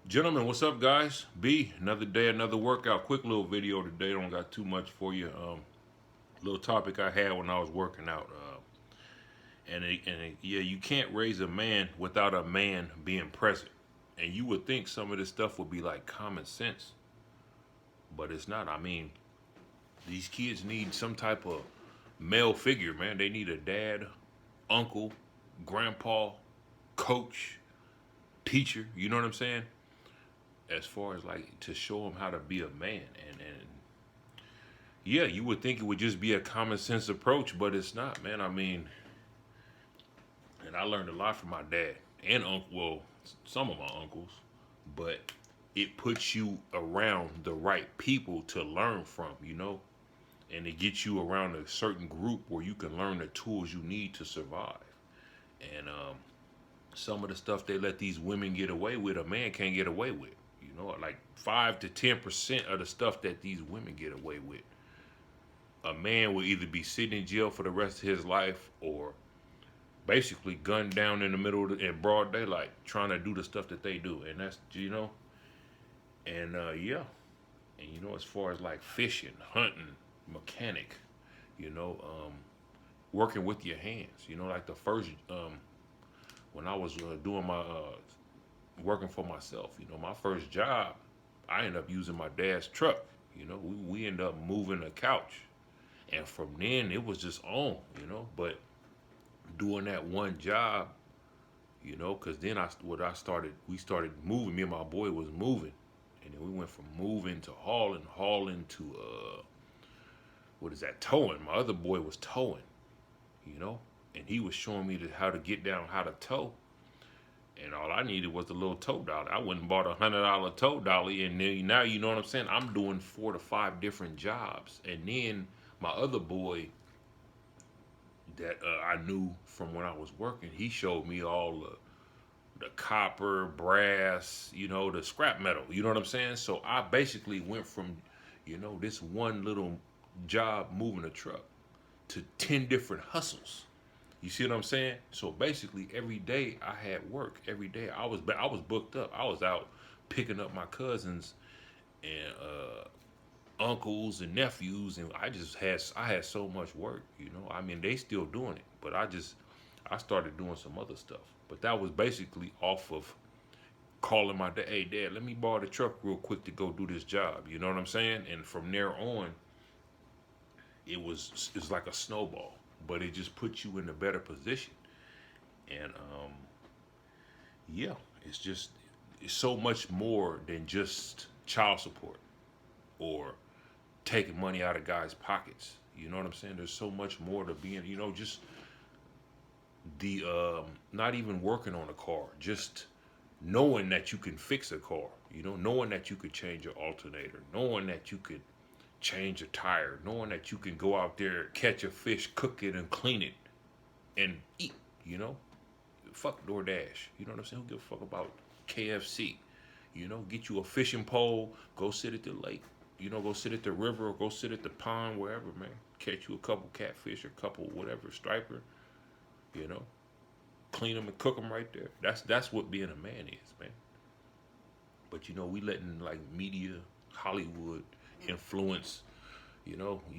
Gentlemen, what's up, guys? B, another day, another workout. Quick little video today. Don't got too much for you. Little topic I had when I was working out. Yeah, you can't raise a man without a man being present. And you would think some of this stuff would be like common sense, but it's not. I mean, these kids need some type of male figure, man. They need a dad, uncle, grandpa, coach, teacher. You know what I'm saying? As far as like to show them how to be a man, and yeah, you would think it would just be a common sense approach, but it's not, man. I mean, and I learned a lot from my dad and uncle. Well, some of my uncles, but it puts you around the right people to learn from, and it gets you around a certain group where you can learn the tools you need to survive. And some of the stuff they let these women get away with, a man can't get away with. Like 5 to 10% of the stuff that these women get away with, a man will either be sitting in jail for the rest of his life or basically gunned down in the middle of in broad daylight trying to do the stuff that they do. And that's, and yeah. And as far as like fishing, hunting, mechanic, you know, um, working with your hands, like the first, when I was doing my, working for myself, my first job, I ended up using my dad's truck. We ended up moving a couch. And from then it was just on, but doing that one job, because then we started moving. Me and my boy was moving, and then we went from moving to hauling to what is that, towing. My other boy was towing, you know, and he was showing me how to get down, how to tow. And all I needed was a little tow dolly. I went and bought $100 tow dolly, and then now you know what I'm saying. I'm doing 4 to 5 different jobs, and then my other boy that I knew from when I was working, he showed me all the copper, brass, the scrap metal. You know what I'm saying? So I basically went from, this one little job moving a truck to 10 different hustles. You see what I'm saying? So basically, every day I had work. Every day I was booked up. I was out picking up my cousins and uncles and nephews, and I had so much work. I mean, they still doing it, but I started doing some other stuff. But that was basically off of calling my dad. Hey, Dad, let me borrow the truck real quick to go do this job. You know what I'm saying? And from there on, it's like a snowball, but it just puts you in a better position. And yeah, it's so much more than just child support or taking money out of guys' pockets. You know what I'm saying? There's so much more to being, just the not even working on a car, just knowing that you can fix a car. Knowing that you could change your alternator, knowing that you could change a tire, knowing that you can go out there, catch a fish, cook it, and clean it, and eat. You know, fuck DoorDash. You know what I'm saying? Who gives a fuck about KFC? Get you a fishing pole, go sit at the lake. Go sit at the river or go sit at the pond, wherever, man. Catch you a couple catfish or a couple whatever striper. You know, clean them and cook them right there. That's what being a man is, man. But we letting like media, Hollywood influence. You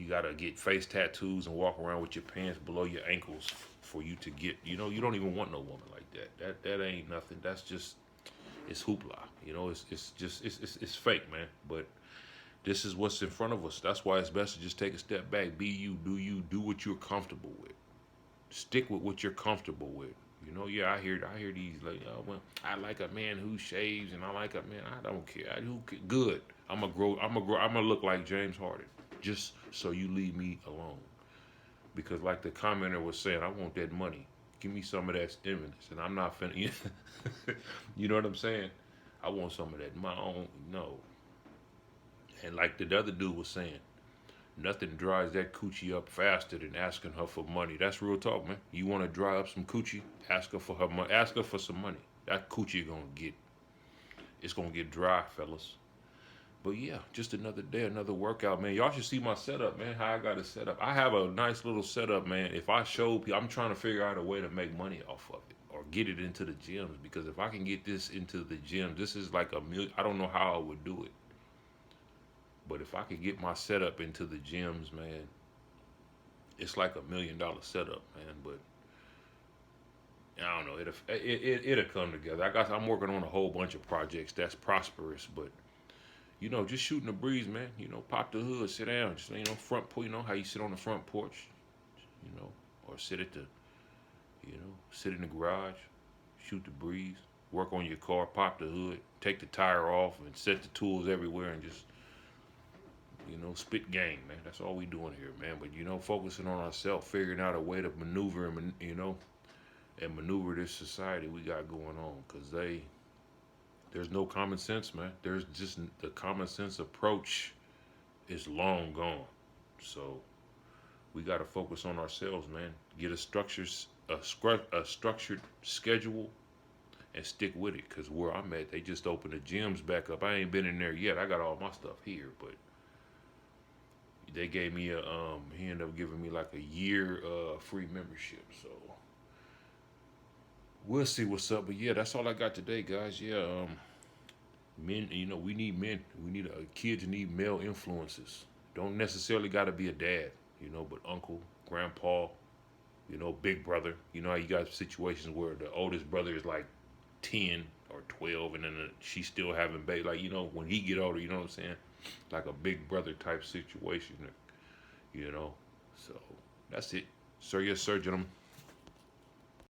gotta get face tattoos and walk around with your pants below your ankles for you to get. You don't even want no woman like that. That ain't nothing. That's just it's hoopla. It's just it's fake, man. But this is what's in front of us. That's why it's best to just take a step back. Be you, do what you're comfortable with. Stick with what you're comfortable with. Yeah, I hear these like, oh, well, I like a man who shaves, and I like a man. I don't care. Good. I'm gonna look like James Harden, just so you leave me alone. Because like the commenter was saying, I want that money. Give me some of that stimulus, and I'm not finna. You know what I'm saying? I want some of that. My own no. And like the other dude was saying, nothing dries that coochie up faster than asking her for money. That's real talk, man. You want to dry up some coochie? Ask her for her money. Ask her for some money. That coochie it's gonna get dry, fellas. But yeah, just another day, another workout, man. Y'all should see my setup, man. How I got it set up. I have a nice little setup, man. If I show people, I'm trying to figure out a way to make money off of it or get it into the gyms, because if I can get this into the gym, this is like a million. I don't know how I would do it, but if I could get my setup into the gyms, man, it's like $1 million setup, man. But I don't know. It'll come together. I'm working on a whole bunch of projects that's prosperous, but just shooting the breeze, man. Pop the hood, sit down, just front porch. You know how you sit on the front porch, or sit at the, sit in the garage, shoot the breeze, work on your car, pop the hood, take the tire off, and set the tools everywhere, and just spit game, man. That's all we doing here, man. But focusing on ourselves, figuring out a way to maneuver and maneuver this society we got going on, because there's no common sense, man. There's just the common sense approach is long gone. So we got to focus on ourselves, man. Get a structured schedule and stick with it. Cause where I'm at, they just opened the gyms back up. I ain't been in there yet. I got all my stuff here, but they gave me he ended up giving me like a year free membership. So we'll see what's up. But yeah, that's all I got today, guys. Yeah, men, we need men. We need kids need male influences. Don't necessarily got to be a dad, but uncle, grandpa, big brother. How you got situations where the oldest brother is like 10 or 12, and then she's still having baby. Like, when he get older, you know what I'm saying? Like a big brother type situation, So that's it. Sir, yes, sir, gentlemen.